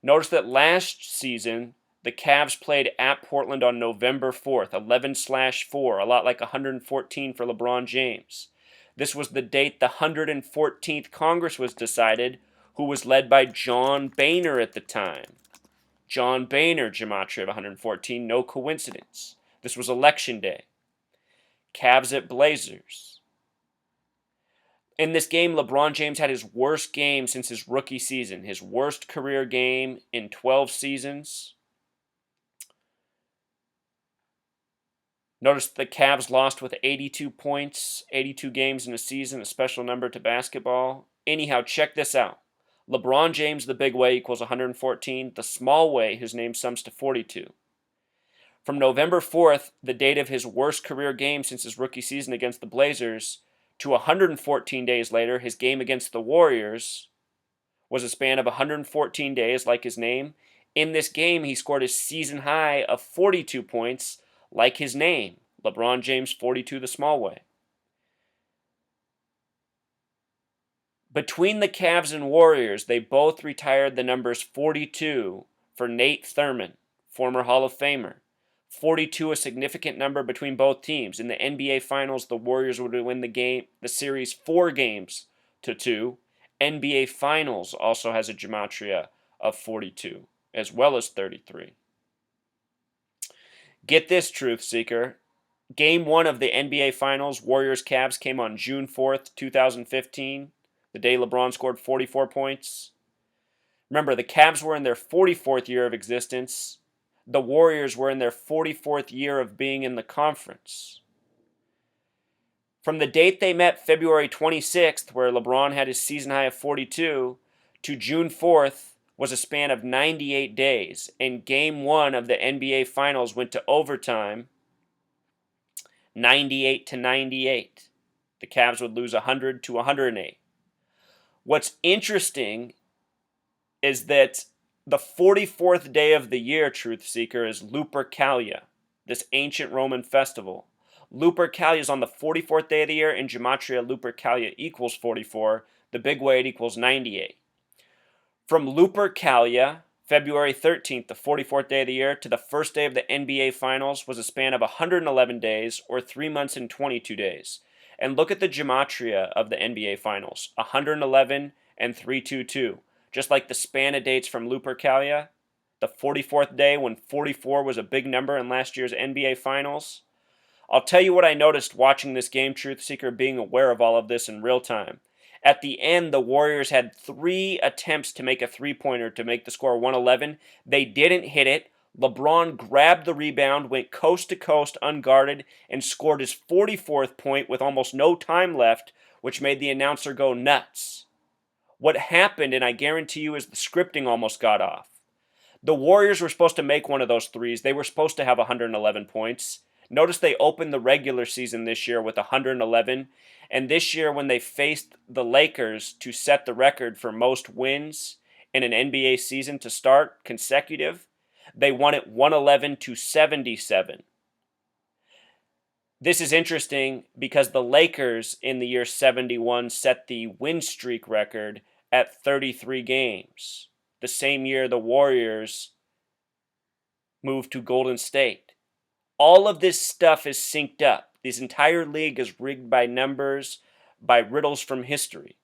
Notice that last season, the Cavs played at Portland on November 4th, 11/4, a lot like 114 for LeBron James. This was the date the 114th Congress was decided, who was led by John Boehner at the time. John Boehner, gematria of 114, no coincidence. This was election day. Cavs at Blazers. In this game, LeBron James had his worst game since his rookie season, his worst career game in 12 seasons. Notice the Cavs lost with 82 points, 82 games in a season, a special number to basketball. Anyhow, check this out. LeBron James, the big way, equals 114. The small way, his name sums to 42. From November 4th, the date of his worst career game since his rookie season against the Blazers, to 114 days later, his game against the Warriors was a span of 114 days, like his name. In this game, he scored his season high of 42 points, like his name. LeBron James, 42 the small way. Between the Cavs and Warriors, they both retired the numbers 42 for Nate Thurmond, former Hall of Famer. 42, a significant number between both teams. In the NBA Finals, the Warriors would win the series 4-2. NBA Finals also has a gematria of 42, as well as 33. Get this, truth seeker. Game 1 of the NBA Finals, Warriors-Cavs, came on June 4th, 2015, the day LeBron scored 44 points. Remember, the Cavs were in their 44th year of existence. The Warriors were in their 44th year of being in the conference. From the date they met, February 26th, where LeBron had his season high of 42, to June 4th was a span of 98 days, and Game 1 of the NBA Finals went to overtime, 98-98. The Cavs would lose 100-108. What's interesting is that the 44th day of the year, truth seeker, is Lupercalia, this ancient Roman festival. Lupercalia is on the 44th day of the year, and gematria Lupercalia equals 44. The big weight equals 98. From Lupercalia, February 13th, the 44th day of the year, to the first day of the NBA Finals was a span of 111 days, or 3 months and 22 days. And look at the gematria of the NBA Finals, 111 and 322. Just like the span of dates from Lupercalia, the 44th day when 44 was a big number in last year's NBA Finals. I'll tell you what I noticed watching this game, truth seeker, being aware of all of this in real time. At the end, the Warriors had 3 attempts to make a three-pointer to make the score 111. They didn't hit it. LeBron grabbed the rebound, went coast to coast unguarded, and scored his 44th point with almost no time left, which made the announcer go nuts. What happened, and I guarantee you, is the scripting almost got off. The Warriors were supposed to make one of those threes. They were supposed to have 111 points. Notice they opened the regular season this year with 111. And this year, when they faced the Lakers to set the record for most wins in an NBA season to start consecutive, they won it 111-77. This is interesting because the Lakers in the year 71 set the win streak record at 33 games. The same year the Warriors moved to Golden State. All of this stuff is synced up. This entire league is rigged by numbers, by riddles from history.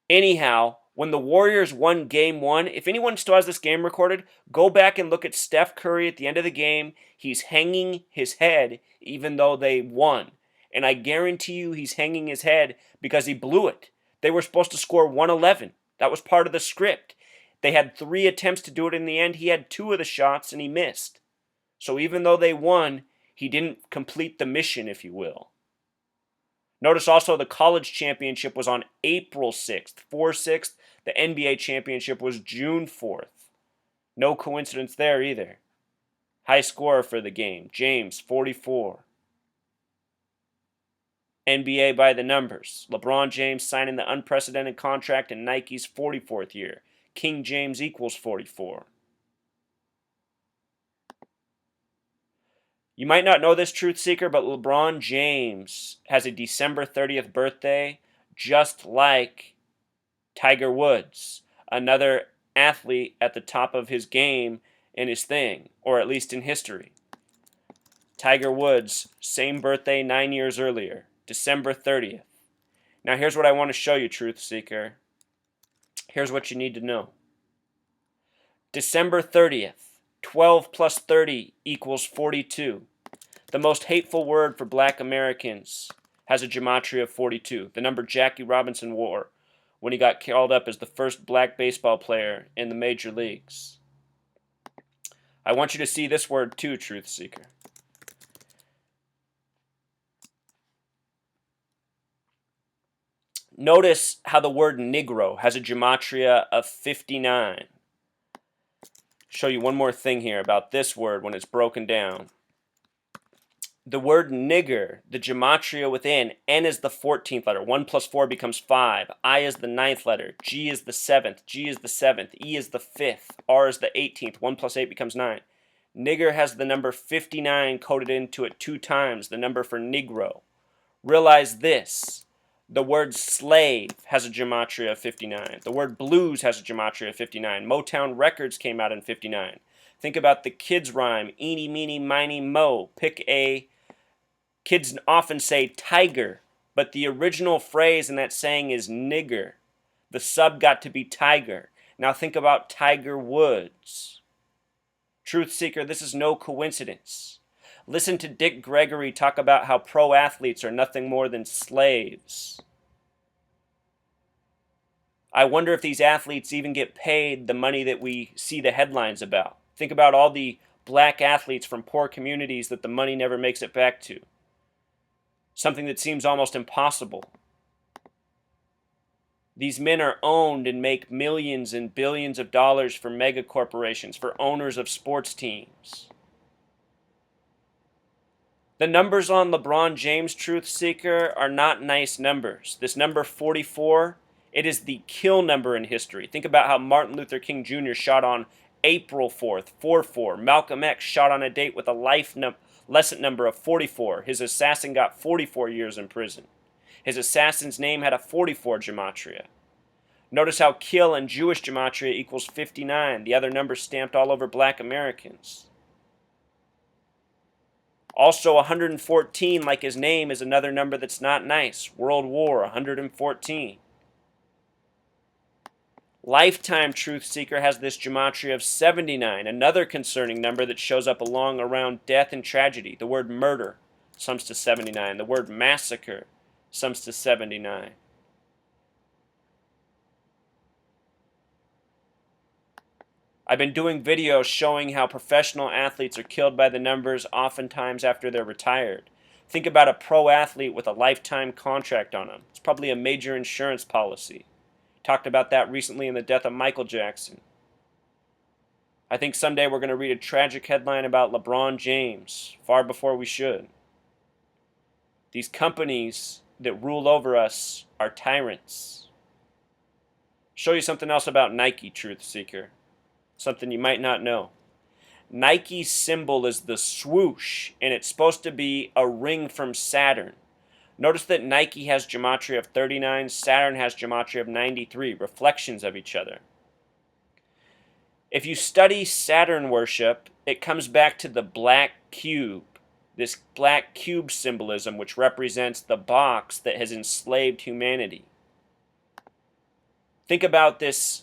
Anyhow, when the Warriors won Game 1, if anyone still has this game recorded, go back and look at Steph Curry at the end of the game. He's hanging his head even though they won. And I guarantee you he's hanging his head because he blew it. They were supposed to score 111. That was part of the script. They had 3 attempts to do it in the end. He had 2 of the shots and he missed. So even though they won, he didn't complete the mission, if you will. Notice also the college championship was on April 6th, 4/6. The NBA championship was June 4th. No coincidence there either. High scorer for the game, James, 44. NBA by the numbers. LeBron James signing the unprecedented contract in Nike's 44th year. King James equals 44. You might not know this, truth seeker, but LeBron James has a December 30th birthday, just like Tiger Woods, another athlete at the top of his game in his thing, or at least in history. Tiger Woods, same birthday 9 years earlier, December 30th. Now here's what I want to show you, Truth Seeker. Here's what you need to know. December 30th, 12 plus 30 equals 42. The most hateful word for black Americans has a gematria of 42, the number Jackie Robinson wore when he got called up as the first black baseball player in the major leagues. I want you to see this word too, Truth Seeker. Notice how the word Negro has a gematria of 59. Show you one more thing here about this word when it's broken down. The word nigger, the gematria within, N is the 14th letter. 1 plus 4 becomes 5. I is the 9th letter. G is the 7th. G is the 7th. E is the 5th. R is the 18th. 1 plus 8 becomes 9. Nigger has the number 59 coded into it 2 times, the number for Negro. Realize this. The word slave has a gematria of 59. The word blues has a gematria of 59. Motown Records came out in 59. Think about the kids' rhyme, eeny, meeny, miny, mo. Pick a... Kids often say tiger, but the original phrase in that saying is nigger. The sub got to be tiger. Now think about Tiger Woods. Truth Seeker, this is no coincidence. Listen to Dick Gregory talk about how pro athletes are nothing more than slaves. I wonder if these athletes even get paid the money that we see the headlines about. Think about all the black athletes from poor communities that the money never makes it back to. Something that seems almost impossible. These men are owned and make millions and billions of dollars for mega corporations, for owners of sports teams. The numbers on LeBron James, Truth Seeker, are not nice numbers. This number 44, it is the kill number in history. Think about how Martin Luther King Jr. shot on April 4th, 4-4. Malcolm X shot on a date with a lesson number of 44. His assassin got 44 years in prison. His assassin's name had a 44 gematria. Notice how kill in Jewish gematria equals 59, the other number stamped all over black Americans. Also 114, like his name, is another number that's not nice. World War, 114. Lifetime Truth Seeker has this gematria of 79, another concerning number that shows up along around death and tragedy. The word murder sums to 79. The word massacre sums to 79. I've been doing videos showing how professional athletes are killed by the numbers oftentimes after they're retired. Think about a pro athlete with a lifetime contract on him. It's probably a major insurance policy. Talked about that recently in the death of Michael Jackson. I think someday we're going to read a tragic headline about LeBron James, far before we should. These companies that rule over us are tyrants. Show you something else about Nike, Truth Seeker. Something you might not know. Nike's symbol is the swoosh, and it's supposed to be a ring from Saturn. Notice that Nike has gematria of 39, Saturn has gematria of 93, reflections of each other. If you study Saturn worship, it comes back to the black cube, this black cube symbolism which represents the box that has enslaved humanity. Think about this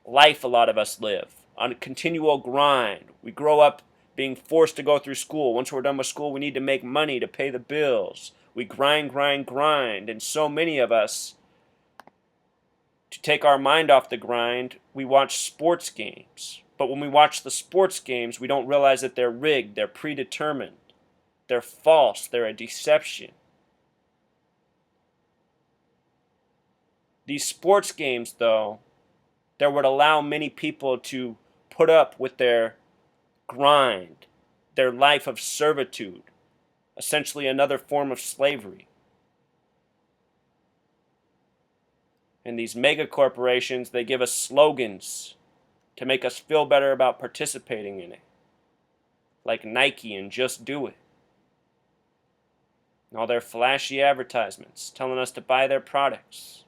life a lot of us live, on a continual grind. We grow up being forced to go through school. Once we're done with school, we need to make money to pay the bills. We grind, and so many of us, to take our mind off the grind, we watch sports games. But when we watch the sports games, we don't realize that they're rigged, they're predetermined, they're false, they're a deception. These sports games, though, that would allow many people to put up with their grind, their life of servitude, essentially another form of slavery. And these mega corporations, they give us slogans to make us feel better about participating in it. Like Nike and Just Do It. And all their flashy advertisements telling us to buy their products.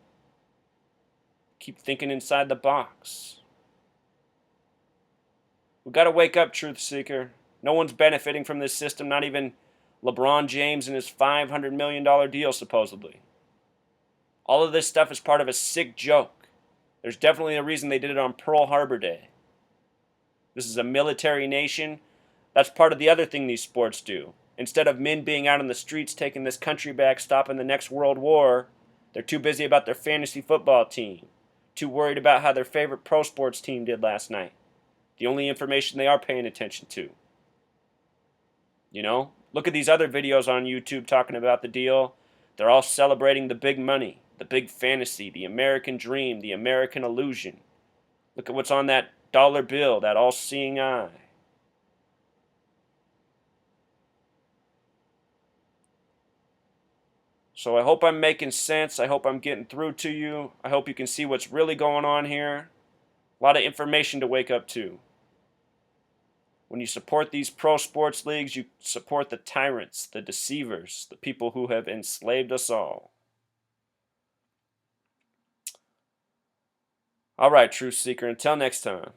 Keep thinking inside the box. We got to wake up, truth seeker. No one's benefiting from this system, not even LeBron James and his $500 million deal, supposedly. All of this stuff is part of a sick joke. There's definitely a reason they did it on Pearl Harbor Day. This is a military nation. That's part of the other thing these sports do. Instead of men being out on the streets taking this country back, stopping the next world war, they're too busy about their fantasy football team. Too worried about how their favorite pro sports team did last night. The only information they are paying attention to. You know? Look at these other videos on YouTube talking about the deal. They're all celebrating the big money, the big fantasy, the American dream, the American illusion. Look at what's on that dollar bill, that all-seeing eye. So I hope I'm making sense. I hope I'm getting through to you. I hope you can see what's really going on here. A lot of information to wake up to. When you support these pro sports leagues, you support the tyrants, the deceivers, the people who have enslaved us all. All right, Truth Seeker, until next time.